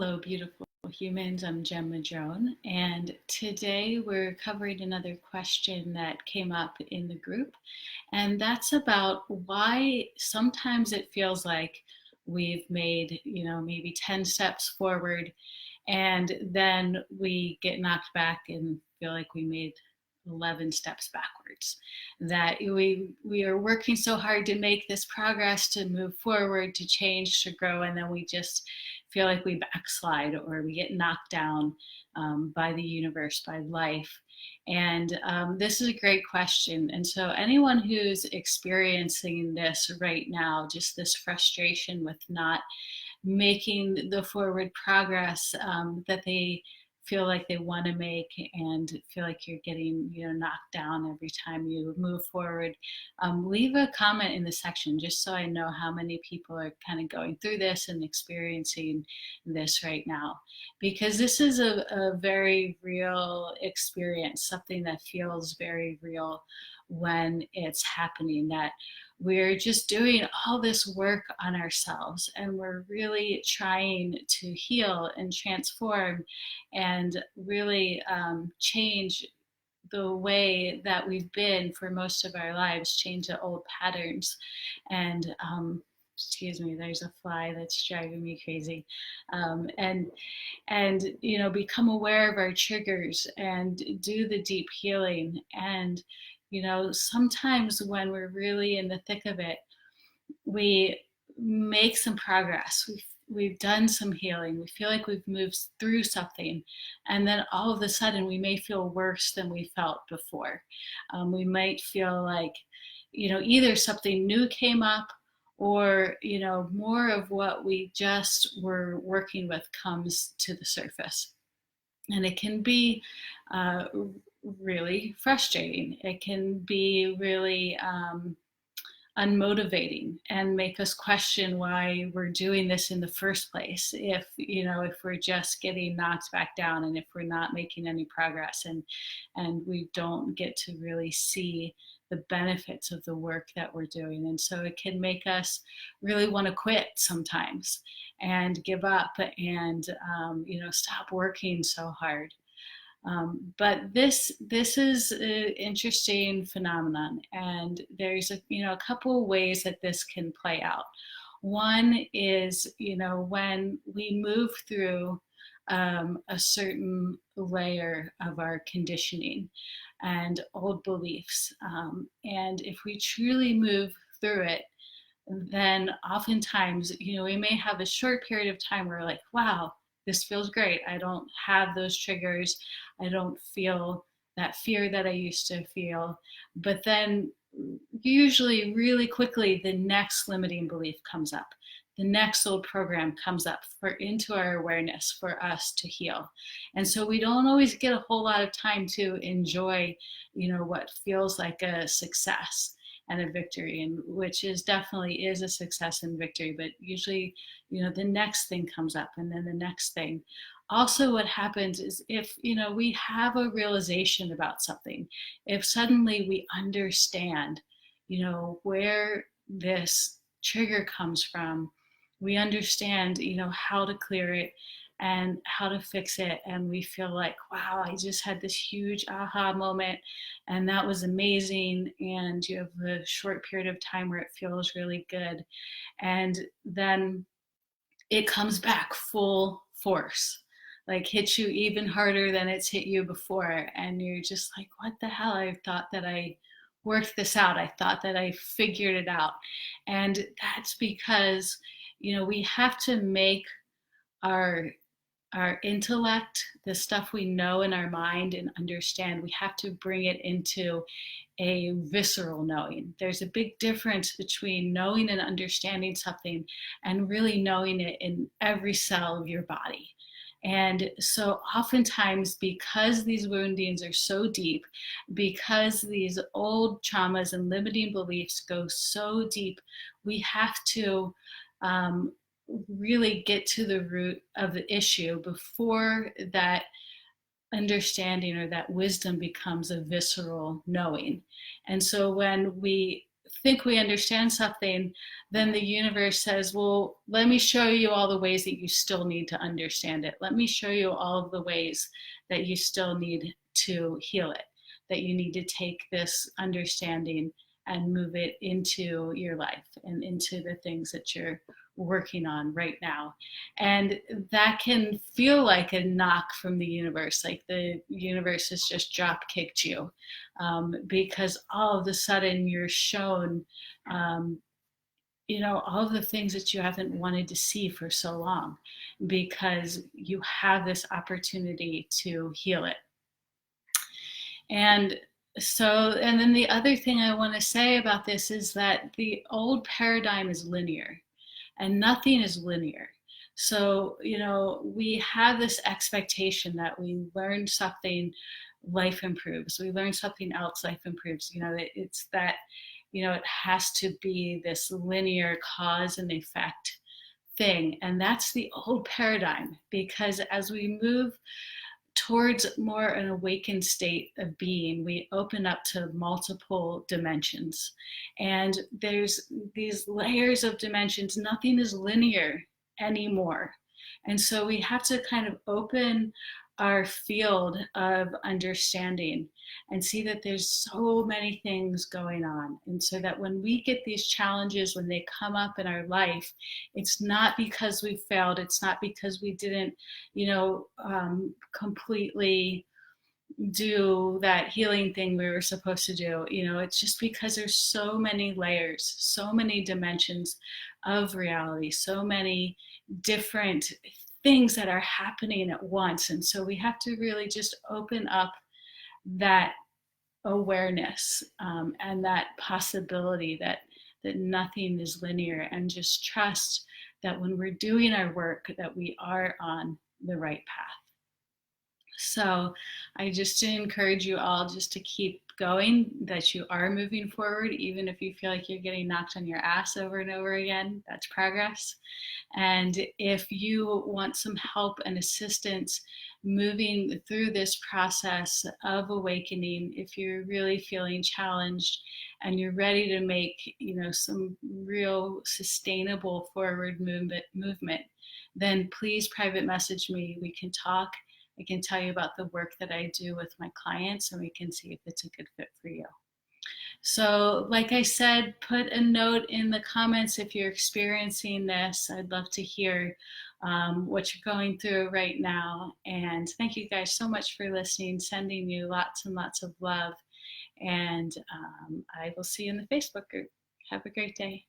Hello, beautiful humans. I'm Jem Madrone, and today we're covering another question that came up in the group, and that's about why sometimes it feels like we've made, maybe 10 steps forward, and then we get knocked back and feel like we made 11 steps backwards. That we are working so hard to make this progress, to move forward, to change, to grow, and then we just feel like we backslide or we get knocked down by the universe, by life. And this is a great question. And so, anyone who's experiencing this right now, just this frustration with not making the forward progress that they feel like they want to make, and feel like you're getting knocked down every time you move forward, leave a comment in the section just so I know how many people are kind of going through this and experiencing this right now, because this is a very real experience, something that feels very real when it's happening, that we're just doing all this work on ourselves and we're really trying to heal and transform and really change the way that we've been for most of our lives, change the old patterns. And excuse me, there's a fly that's driving me crazy. And become aware of our triggers and do the deep healing. And sometimes when we're really in the thick of it, we make some progress. We've done some healing. We feel like we've moved through something, and then all of a sudden we may feel worse than we felt before. We might feel like either something new came up, or more of what we just were working with comes to the surface, and it can be really frustrating. It can be really unmotivating and make us question why we're doing this in the first place, if we're just getting knocked back down, and if we're not making any progress, and we don't get to really see the benefits of the work that we're doing. And so it can make us really want to quit sometimes and give up, and stop working so hard. But this is an interesting phenomenon, and there's a couple ways that this can play out. One is when we move through a certain layer of our conditioning and old beliefs, and if we truly move through it, then oftentimes we may have a short period of time where we're like, wow, this feels great. I don't have those triggers. I don't feel that fear that I used to feel. But then usually really quickly, the next limiting belief comes up. The next old program comes up into our awareness for us to heal. And so we don't always get a whole lot of time to enjoy, what feels like a success and a victory, and which is definitely is a success and victory. But usually, the next thing comes up, and then the next thing. Also, what happens is if we have a realization about something, if suddenly we understand where this trigger comes from, we understand how to clear it and how to fix it, and we feel like, wow, I just had this huge aha moment, and that was amazing. And you have a short period of time where it feels really good, and then it comes back full force, like hits you even harder than it's hit you before, and you're just like, what the hell? I thought that I worked this out. I thought that I figured it out. And that's because we have to make our intellect, the stuff we know in our mind and understand, we have to bring it into a visceral knowing. There's a big difference between knowing and understanding something and really knowing it in every cell of your body. And so oftentimes, because these woundings are so deep, because these old traumas and limiting beliefs go so deep, we have to really get to the root of the issue before that understanding or that wisdom becomes a visceral knowing. And so when we think we understand something, then the universe says, well, let me show you all the ways that you still need to understand it. Let me show you all of the ways that you still need to heal it, that you need to take this understanding and move it into your life and into the things that you're working on right now. And that can feel like a knock from the universe, like the universe has just drop kicked you, because all of a sudden you're shown, um, all of the things that you haven't wanted to see for so long, because you have this opportunity to heal it. And and then the other thing I want to say about this is that the old paradigm is linear and nothing is linear. So, we have this expectation that we learn something, life improves. We learn something else, life improves. It's that, it has to be this linear cause and effect thing. And that's the old paradigm, because as we move towards more an awakened state of being, we open up to multiple dimensions. And there's these layers of dimensions. Nothing is linear anymore. And so we have to kind of open our field of understanding and see that there's so many things going on. And so that when we get these challenges, when they come up in our life, it's not because we failed. It's not because we didn't, completely do that healing thing we were supposed to do. It's just because there's so many layers, so many dimensions of reality, so many different things that are happening at once. And so we have to really just open up that awareness, and that possibility that nothing is linear, and just trust that when we're doing our work, that we are on the right path. So I just encourage you all just to keep going, that you are moving forward, even if you feel like you're getting knocked on your ass over and over again. That's progress. And if you want some help and assistance moving through this process of awakening, if you're really feeling challenged and you're ready to make, some real sustainable forward movement, then please private message me. We can talk. I can tell you about the work that I do with my clients, and we can see if it's a good fit for you. So, like I said, put a note in the comments if you're experiencing this. I'd love to hear what you're going through right now. And thank you guys so much for listening, sending you lots and lots of love. And I will see you in the Facebook group. Have a great day.